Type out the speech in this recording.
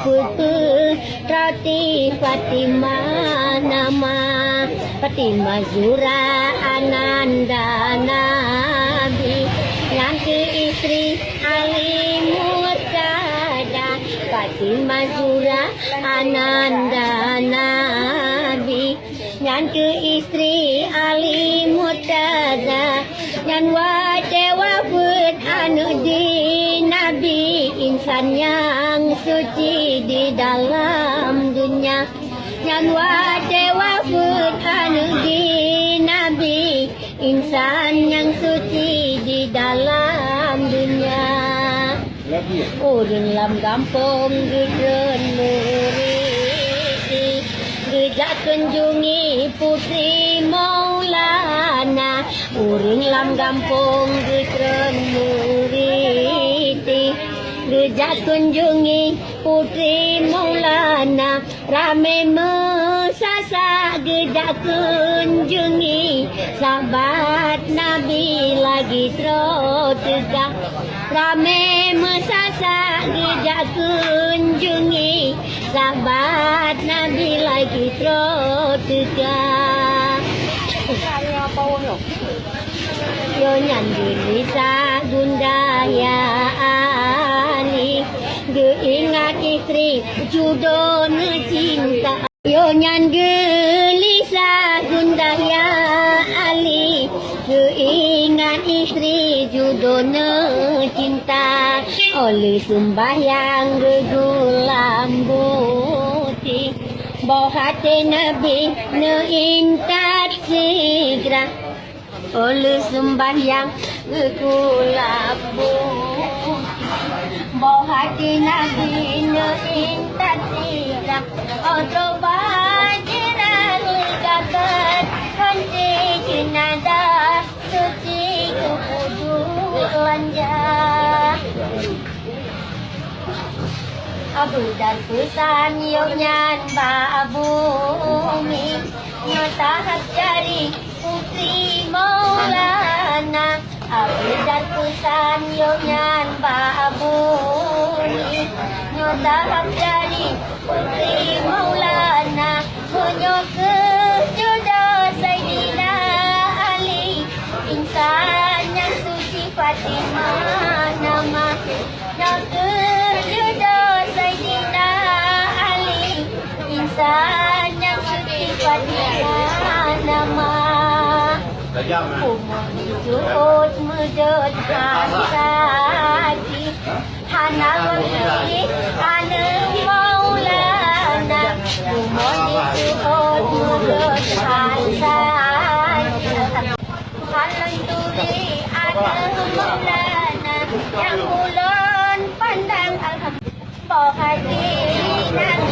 Roti Fatimah nama Fatimah Zura Ananda Nabi yang ke istri Ali Murtada Fatimah Zura Ananda Nabi yang ke istri Ali Murtada yang wafat anu di Nabi insan yang suci di dalam dunia yang wafat anu di Nabi insan yang suci di dalam dunia urun lam kampung gudun muri gejak kunjungi putri Maulana urun lam kampung gudun muri gejak kunjungi putri Maulana rame mesasa gejak kunjungi sahabat Nabi lagi terus tegak rame mesasa gejak kunjungi sahabat Nabi lagi terus tegak yo nyandiri sa Bunda ya Ali geingat istri judon cinta yo nyan gelisah Bunda ya Ali geingat istri judon cinta oleh sembahyang gegulam buti bohate Nabi neintat segera oleh sembahyang kekulabu bawa hati Nabi neintat tidak otobat jiran ligakat henti jenazah suci kudu lanja Abu dan pesan yonyan babumi notahap jari putri Maulana Abu dan pesan yonyan babumi notahap jari putri Maulana menyoke jodoh Sayyidina Ali insan yang suci Fatimah nama nyoke jodoh Sayyidina Ali insan yang suci Fatimah nama umur disut mujud hasaki hana berhenti hana Maulana umur disut mujud hasaki halan turi hana Maulana yang ulun pandang alhamdulillah hati